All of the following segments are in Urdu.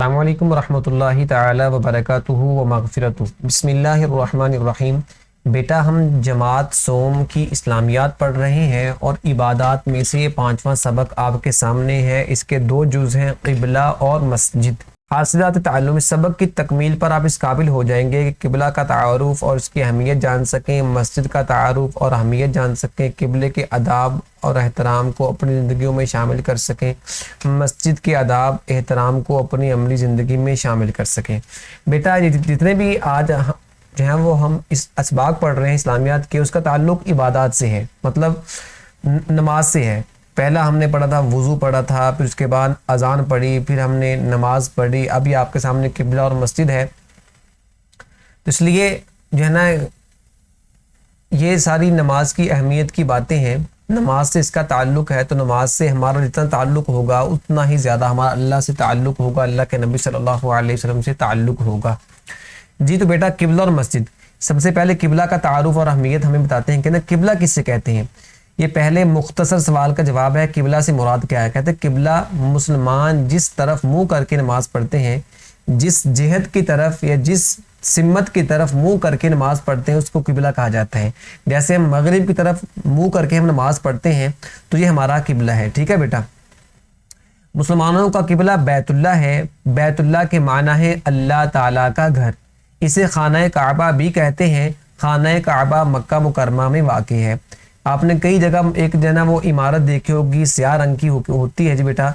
السلام علیکم ورحمۃ اللہ تعالی وبرکاتہ و مغفرتہ۔ بسم اللہ الرحمن الرحیم۔ بیٹا ہم جماعت صوم کی اسلامیات پڑھ رہے ہیں اور عبادات میں سے 5واں سبق آپ کے سامنے ہے۔ اس کے 2 جز ہیں، قبلہ اور مسجد۔ حاصلات تعلم، اس سبق کی تکمیل پر آپ اس قابل ہو جائیں گے کہ قبلہ کا تعارف اور اس کی اہمیت جان سکیں، مسجد کا تعارف اور اہمیت جان سکیں، قبلے کے آداب اور احترام کو اپنی زندگیوں میں شامل کر سکیں، مسجد کے آداب احترام کو اپنی عملی زندگی میں شامل کر سکیں۔ بیٹا جتنے بھی آج جو ہیں وہ ہم اس اسباق پڑھ رہے ہیں اسلامیات کے، اس کا تعلق عبادات سے ہے، مطلب نماز سے ہے۔ پہلا ہم نے پڑھا تھا وضو پڑھا تھا، پھر اس کے بعد اذان پڑھی، پھر ہم نے نماز پڑھی، ابھی آپ کے سامنے قبلہ اور مسجد ہے۔ تو اس لیے جو ہے نا یہ ساری نماز کی اہمیت کی باتیں ہیں، نماز سے اس کا تعلق ہے، تو نماز سے ہمارا جتنا تعلق ہوگا اتنا ہی زیادہ ہمارا اللہ سے تعلق ہوگا، اللہ کے نبی صلی اللہ علیہ وسلم سے تعلق ہوگا۔ جی تو بیٹا قبلہ اور مسجد، سب سے پہلے قبلہ کا تعارف اور اہمیت ہمیں بتاتے ہیں کہ نا قبلہ کس سے کہتے ہیں۔ یہ پہلے مختصر سوال کا جواب ہے، قبلہ سے مراد کیا ہے؟ کہتے ہیں قبلہ مسلمان جس طرف منہ کر کے نماز پڑھتے ہیں، جس جہت کی طرف یا جس سمت کی طرف منہ کر کے نماز پڑھتے ہیں اس کو قبلہ کہا جاتا ہے۔ جیسے ہم مغرب کی طرف منہ کر کے ہم نماز پڑھتے ہیں تو یہ ہمارا قبلہ ہے، ٹھیک ہے بیٹا۔ مسلمانوں کا قبلہ بیت اللہ ہے۔ بیت اللہ کے معنی ہے اللہ تعالیٰ کا گھر، اسے خانہ کعبہ بھی کہتے ہیں۔ خانہ کعبہ مکہ مکرمہ میں واقع ہے۔ آپ نے کئی جگہ ایک جو ہے نا وہ عمارت دیکھی ہوگی، سیاہ رنگ کی ہوتی ہے جی بیٹا،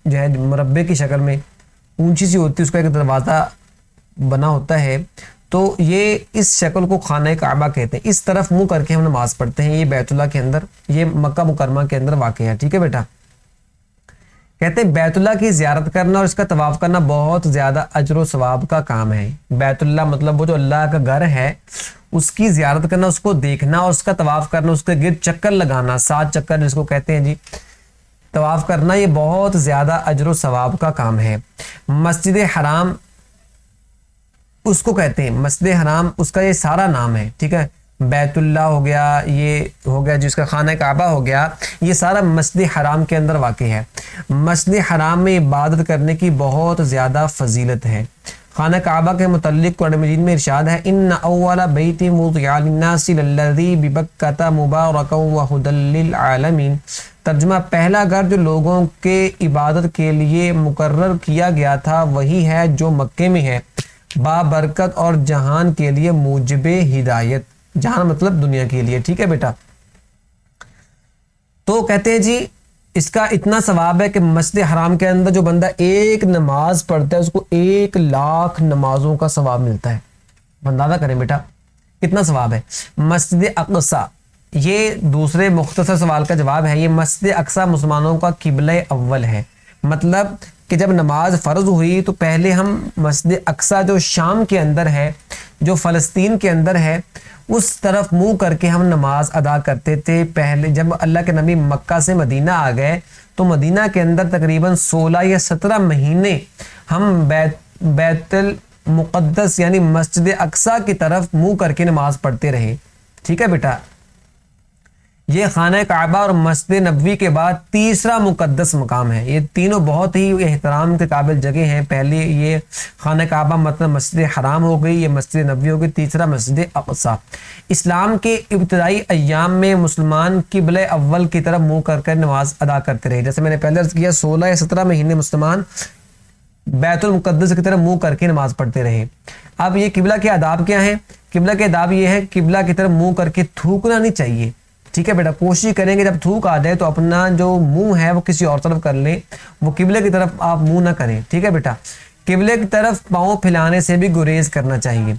جو ہے مربع کی شکل میں اونچی سی ہوتی ہے، اس کا ایک دروازہ بنا ہوتا ہے، تو یہ اس شکل کو خانہ کعبہ کہتے ہیں۔ اس طرف منہ کر کے ہم نماز پڑھتے ہیں، یہ بیت اللہ کے اندر، یہ مکہ مکرمہ کے اندر واقع ہے، ٹھیک ہے بیٹا۔ کہتے ہیں بیت اللہ کی زیارت کرنا اور اس کا طواف کرنا بہت زیادہ اجر و ثواب کا کام ہے۔ بیت اللہ مطلب وہ جو اللہ کا گھر ہے اس کی زیارت کرنا، اس کو دیکھنا اور اس کا طواف کرنا، اس کے گرد چکر لگانا، 7 چکر جس کو کہتے ہیں جی، طواف کرنا، یہ بہت زیادہ اجر و ثواب کا کام ہے۔ مسجد حرام اس کو کہتے ہیں، مسجد حرام اس کا یہ سارا نام ہے، ٹھیک ہے۔ بیت اللہ ہو گیا، یہ ہو گیا جس کا خانہ کعبہ ہو گیا، یہ سارا مسجد حرام کے اندر واقع ہے۔ مسجد حرام میں عبادت کرنے کی بہت زیادہ فضیلت ہے۔ خانہ کعبہ کے متعلق قرآن مجید میں ارشاد ہے، ان اول بیت وضع للناس للذی ببکۃ مبارکا وہدی للعالمین۔ ترجمہ، پہلا گھر جو لوگوں کے عبادت کے لیے مقرر کیا گیا تھا وہی ہے جو مکے میں ہے، بابرکت اور جہان کے لیے موجب ہدایت، جہان مطلب دنیا کے لیے، ٹھیک ہے بیٹا۔ تو کہتے ہیں جی اس کا اتنا ثواب ہے کہ مسجد حرام کے اندر جو بندہ ایک نماز پڑھتا ہے اس کو 1,00,000 نمازوں کا ثواب ملتا ہے۔ اندازہ کریں بیٹا کتنا ثواب ہے۔ مسجد اقصی، یہ دوسرے مختصر سوال کا جواب ہے۔ یہ مسجد اقصی مسلمانوں کا قبلہ اول ہے، مطلب کہ جب نماز فرض ہوئی تو پہلے ہم مسجد اقصی جو شام کے اندر ہے، جو فلسطین کے اندر ہے، اس طرف منہ کر کے ہم نماز ادا کرتے تھے۔ پہلے جب اللہ کے نبی مکہ سے مدینہ آ گئے تو مدینہ کے اندر تقریباً 16 یا 17 مہینے ہم بیت المقدس یعنی مسجد اقصی کی طرف منہ کر کے نماز پڑھتے رہے، ٹھیک ہے بیٹا۔ یہ خانہ کعبہ اور مسجد نبوی کے بعد تیسرا مقدس مقام ہے۔ یہ تینوں بہت ہی احترام کے قابل جگہ ہیں۔ پہلے یہ خانہ کعبہ مطلب مسجد حرام ہو گئی، یہ مسجد نبوی ہو گئی، تیسرا مسجد اقصی۔ اسلام کے ابتدائی ایام میں مسلمان قبلہ اول کی طرف منہ کر نماز ادا کرتے رہے۔ جیسے میں نے پہلے عرض کیا 16 یا 17 مہینے مسلمان بیت المقدس کی طرف منہ کر کے نماز پڑھتے رہے۔ اب یہ قبلہ کے آداب کیا ہیں؟ قبلہ کے آداب یہ ہے، قبلہ کی طرف منہ کر کے تھوکنا نہیں چاہیے، ٹھیک ہے بیٹا۔ کوشش کریں گے جب تھوک آ جائے تو اپنا جو منہ ہے وہ کسی اور طرف کر لیں، وہ قبلے کی طرف آپ منہ نہ کریں، ٹھیک ہے بیٹا۔ قبلے کی طرف پاؤں پھیلانے سے بھی گریز کرنا چاہیے،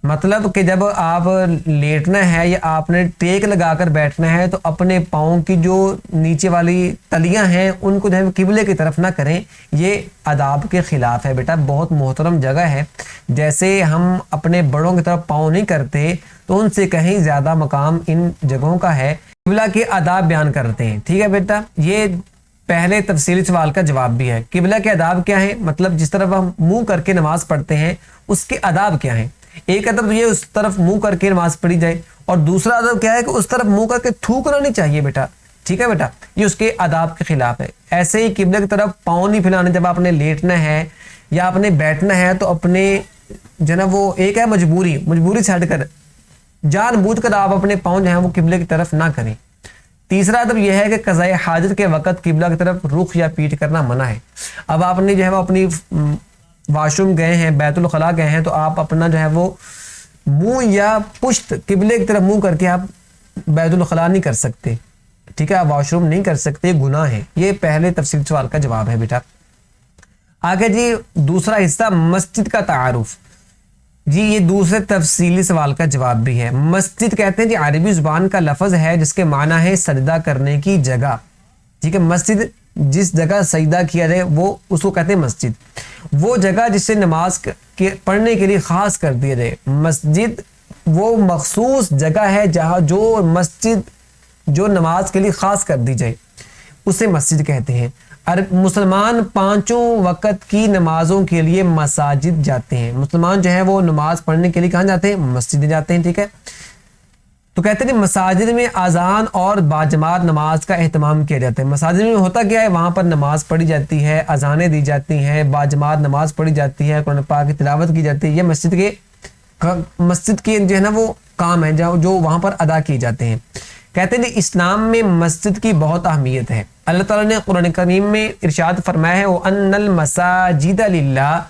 مطلب کہ جب آپ لیٹنا ہے یا آپ نے ٹیک لگا کر بیٹھنا ہے تو اپنے پاؤں کی جو نیچے والی تلیاں ہیں ان کو جو ہے قبلے کی طرف نہ کریں، یہ آداب کے خلاف ہے بیٹا۔ بہت محترم جگہ ہے، جیسے ہم اپنے بڑوں کی طرف پاؤں نہیں کرتے تو ان سے کہیں زیادہ مقام ان جگہوں کا ہے۔ قبلہ کے آداب بیان کرتے ہیں، ٹھیک ہے بیٹا۔ یہ پہلے تفصیلی سوال کا جواب بھی ہے۔ قبلہ کے آداب کیا ہیں؟ مطلب جس طرف ہم منہ کر کے نماز پڑھتے ہیں اس کے آداب کیا ہیں؟ ایک ادب یہ اس طرف منہ کر کے نماز پڑھی جائے، اور دوسرا ادب کیا ہے کہ اس طرف منہ کر کے تھوکنا نہیں چاہیے بیٹا، ٹھیک ہے بیٹا، یہ اس کے آداب کے خلاف ہے۔ ایسے ہی قبلے کی طرف پاؤں نہیں پھیلانے، جب آپ نے لیٹنا ہے یا آپ نے بیٹھنا ہے تو اپنے جو ہے نا وہ ایک ہے مجبوری سے ہٹ کر جان بوجھ کر آپ اپنے پاؤں جو ہیں وہ قبلے کی طرف نہ کریں۔ تیسرا ادب یہ ہے کہ قضاء حاجت کے وقت قبلہ کی طرف رخ یا پیٹ کرنا منع ہے۔ اب آپ نے جو ہے وہ اپنی واش روم گئے ہیں، بیت الخلاء گئے ہیں، تو آپ اپنا جو ہے وہ منہ یا پشت قبلے کی طرف منہ کر کے آپ بیت الخلاء نہیں کر سکتے، ٹھیک ہے، آپ واش روم نہیں کر سکتے، گناہ ہے۔ یہ پہلے تفصیل سوال کا جواب ہے بیٹا۔ آگے جی دوسرا حصہ مسجد کا تعارف، جی یہ دوسرے تفصیلی سوال کا جواب بھی ہے۔ مسجد کہتے ہیں جی عربی زبان کا لفظ ہے جس کے معنی ہے سجدہ کرنے کی جگہ، ٹھیک ہے، مسجد جس جگہ سجدہ کیا جائے وہ اس کو کہتے ہیں مسجد، وہ جگہ جسے نماز پڑھنے کے لیے خاص کر دیا جائے۔ مسجد وہ مخصوص جگہ ہے جہاں جو نماز کے لیے خاص کر دی جائے اسے مسجد کہتے ہیں۔ مسلمان 5 وقت کی نمازوں کے لیے مساجد جاتے ہیں، مسلمان جو ہے وہ نماز پڑھنے کے لیے کہاں جاتے ہیں؟ مسجد جاتے ہیں، ٹھیک ہے۔ تو کہتے ہیں مساجد میں اذان اور باجماعت نماز کا اہتمام کیا جاتا ہے۔ مساجد میں ہوتا کیا ہے؟ وہاں پر نماز پڑھی جاتی ہے، اذانیں دی جاتی ہیں، باجماعت نماز پڑھی جاتی ہے، قرآن پاک کی تلاوت کی جاتی ہے۔ یہ مسجد کے جو ہے نا وہ کام ہے جو وہاں پر ادا کیے جاتے ہیں۔ کہتے ہیں اسلام میں مسجد کی بہت اہمیت ہے۔ اللہ تعالیٰ نے قرآن کریم میں ارشاد فرمایا ہے وَأَنَّ الْمَسَاجِدَ لِلَّهِ،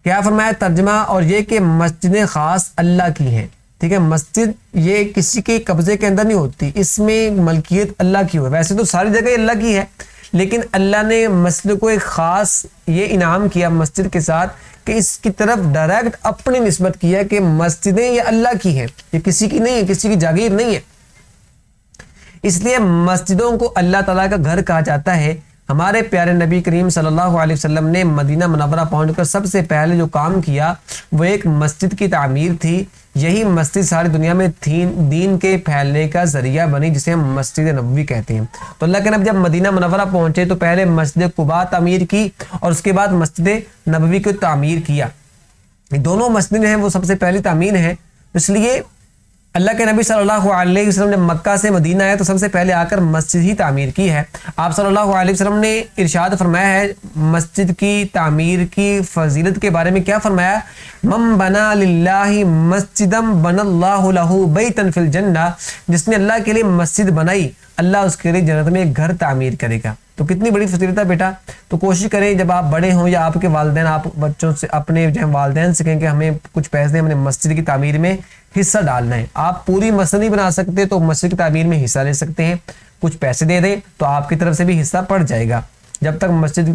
کیا فرمایا ترجمہ؟ اور یہ کہ مسجدیں خاص اللہ کی ہیں، ٹھیک ہے۔ مسجد یہ کسی کے قبضے کے اندر نہیں ہوتی، اس میں ملکیت اللہ کی ہو۔ ویسے تو ساری جگہ اللہ کی ہے، لیکن اللہ نے مسجد کو ایک خاص یہ انعام کیا مسجد کے ساتھ کہ اس کی طرف ڈائریکٹ اپنی نسبت کیا کہ مسجدیں یہ اللہ کی ہیں، یہ کسی کی نہیں ہے، کسی کی جاگیر نہیں ہے۔ اس لیے مسجدوں کو اللہ تعالیٰ کا گھر کہا جاتا ہے۔ ہمارے پیارے نبی کریم صلی اللہ علیہ وسلم نے مدینہ منورہ پہنچ کر سب سے پہلے جو کام کیا وہ ایک مسجد کی تعمیر تھی۔ یہی مسجد ساری دنیا میں دین کے پھیلنے کا ذریعہ بنی، جسے ہم مسجد نبوی کہتے ہیں۔ تو اللہ کے نبی جب مدینہ منورہ پہنچے تو پہلے مسجد قباء تعمیر کی اور اس کے بعد مسجد نبوی کو تعمیر کیا۔ دونوں مسجدیں ہیں وہ سب سے پہلی تعمیر ہیں، اس لیے اللہ کے نبی صلی اللہ علیہ وسلم نے مکہ سے مدینہ آئے تو سب سے پہلے آ کر مسجد ہی تعمیر کی ہے۔ آپ صلی اللہ علیہ وسلم نے ارشاد فرمایا ہے مسجد کی تعمیر کی فضیلت کے بارے میں، کیا فرمایا؟ من بنا للہ مسجدا بنا اللہ لہ بیتا فی الجنہ، جس نے اللہ کے لیے مسجد بنائی اللہ اس کے لیے جنت میں ایک گھر تعمیر کرے گا۔ تو کتنی بڑی فضیلت ہے بیٹا۔ تو کوشش کریں جب آپ بڑے ہوں یا آپ کے والدین، آپ بچوں سے اپنے جو والدین سے کہیں کہ ہمیں کچھ پیسے ہم نے مسجد کی تعمیر میں حصہ ڈالنا ہے۔ آپ پوری مسجد نہیں بنا سکتے تو مسجد کی تعمیر میں حصہ لے سکتے ہیں، کچھ پیسے دے دیں تو آپ کی طرف سے بھی حصہ پڑ جائے گا۔ جب تک مسجد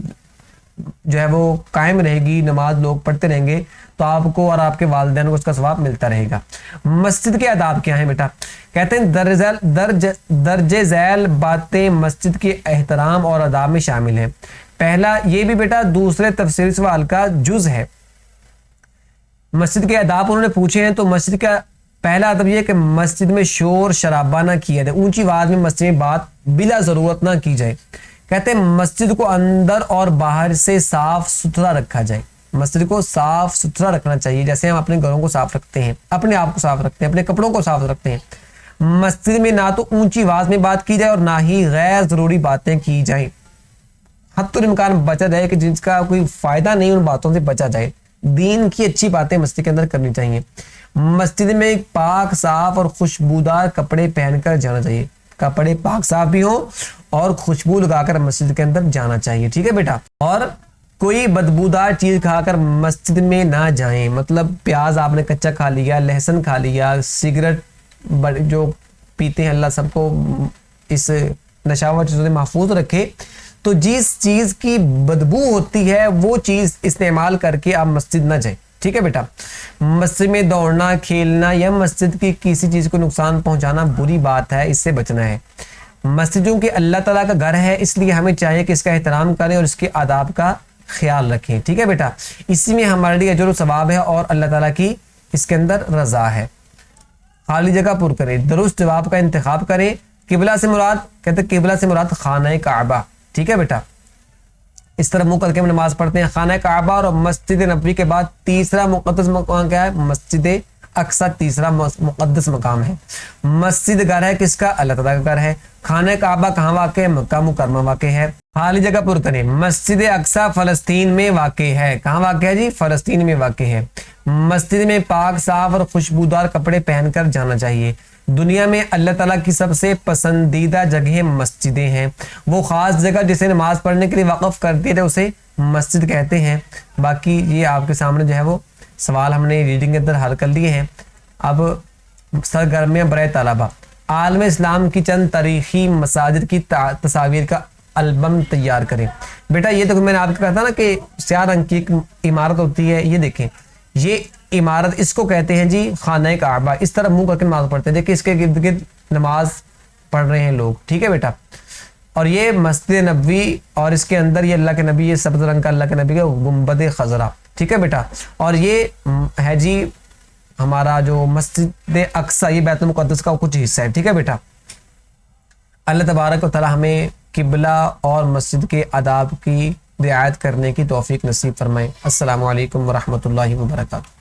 جو ہے وہ قائم رہے گی، نماز لوگ پڑھتے رہیں گے تو آپ کو اور آپ کے والدین کو اس کا ثواب ملتا رہے گا۔ مسجد کے آداب کیا ہیں بیٹا؟ کہتے ہیں درج ذیل باتیں مسجد کے احترام اور آداب میں شامل ہیں۔ پہلا یہ بھی بیٹا دوسرے تفسیری سوال کا جز ہے۔ مسجد کے آداب انہوں نے پوچھے ہیں، تو مسجد کا پہلا ادب یہ کہ مسجد میں شور شرابہ نہ کیا جائے، اونچی آواز میں مسجد میں بات بلا ضرورت نہ کی جائے۔ کہتے ہیں مسجد کو اندر اور باہر سے صاف ستھرا رکھا جائے، مسجد کو صاف ستھرا رکھنا چاہیے، جیسے ہم اپنے گھروں کو صاف رکھتے ہیں، اپنے آپ کو صاف رکھتے ہیں، اپنے کپڑوں کو صاف رکھتے ہیں۔ مسجد میں نہ تو اونچی آواز میں بات کی جائے اور نہ ہی غیر ضروری باتیں کی جائیں، حتی الامکان بچا جائے کہ جس کا کوئی فائدہ نہیں ان باتوں سے بچا جائے۔ دین کی اچھی باتیں مسجد کے اندر کرنی چاہیے۔ مسجد میں پاک صاف اور خوشبودار کپڑے پہن کر جانا چاہیے، کپڑے پاک صاف بھی ہوں اور خوشبو لگا کر مسجد کے اندر جانا چاہیے، ٹھیک ہے بیٹا۔ اور کوئی بدبودار چیز کھا کر مسجد میں نہ جائیں، مطلب پیاز آپ نے کچا کھا لیا، لہسن کھا لیا، سگریٹ جو پیتے ہیں، اللہ سب کو اس نشاور چیزوں سے محفوظ رکھے۔ تو جس چیز کی بدبو ہوتی ہے وہ چیز استعمال کر کے آپ مسجد نہ جائیں، ٹھیک ہے بیٹا۔ مسجد میں دوڑنا، کھیلنا یا مسجد کی کسی چیز کو نقصان پہنچانا بری بات ہے، اس سے بچنا ہے۔ مسجد جو کہ اللہ تعالیٰ کا گھر ہے، اس لیے ہمیں چاہیے کہ اس کا احترام کریں اور اس کے آداب کا خیال رکھیں، ٹھیک ہے بیٹا۔ اسی میں ہمارے لیے اجر و ثواب ہے اور اللہ تعالیٰ کی اس کے اندر رضا ہے۔ خالی جگہ پر کریں، درست جواب کا انتخاب کریں۔ قبلہ سے مراد، کہتے ہیں قبلہ سے مراد خانہ کعبہ، ٹھیک ہے بیٹا۔ اس طرح منہ کر کے ہم نماز پڑھتے ہیں۔ خانہ کعبہ اور مسجد نبوی کے بعد تیسرا مقدس مقام کیا ہے؟ مسجد اقصی تیسرا مقدس مقام ہے۔ مسجد گھر ہے کس کا؟ اللہ تعالیٰ کا گھر ہے۔ خانہ کعبہ کہاں واقع ہے؟ مکہ مکرمہ واقع ہے۔ خالی جگہ پر کریں، مسجد اقصی فلسطین میں واقع ہے۔ کہاں واقع ہے جی؟ فلسطین میں واقع ہے۔ مسجد میں پاک صاف اور خوشبودار کپڑے پہن کر جانا چاہیے۔ دنیا میں اللہ تعالیٰ کی سب سے پسندیدہ جگہیں مسجدیں ہیں۔ وہ خاص جگہ جسے نماز پڑھنے کے لیے وقف کرتی ہے اسے مسجد کہتے ہیں۔ باقی یہ آپ کے سامنے جو ہے وہ سوال ہم نے ریڈنگ کے اندر حل کر لیے ہیں۔ اب سرگرمیاں برائے طلبہ، عالم اسلام کی چند تاریخی مساجد کی تصاویر کا البم تیار کریں۔ بیٹا یہ تو میں نے آپ کو کہا تھا نا کہ سیاہ رنگ کی ایک عمارت ہوتی ہے، یہ دیکھیں یہ عمارت، اس کو کہتے ہیں جی خانہ کعبہ۔ اس طرح منہ کر کے نماز پڑھتے ہیں، دیکھیں اس کے گرد گرد نماز پڑھ رہے ہیں لوگ، ٹھیک ہے بیٹا۔ اور یہ مسجد نبوی اور اس کے اندر یہ اللہ کے نبی، یہ سبز رنگ کا اللہ کے نبی کا گنبد خضرا، ٹھیک ہے بیٹا۔ اور یہ ہے جی ہمارا جو مسجد اقصی، یہ بیت المقدس کا کچھ حصہ ہے، ٹھیک ہے بیٹا۔ اللہ تبارک و تعالی ہمیں قبلہ اور مسجد کے آداب کی رعایت کرنے کی توفیق نصیب فرمائے۔ السلام علیکم ورحمۃ اللہ وبرکاتہ۔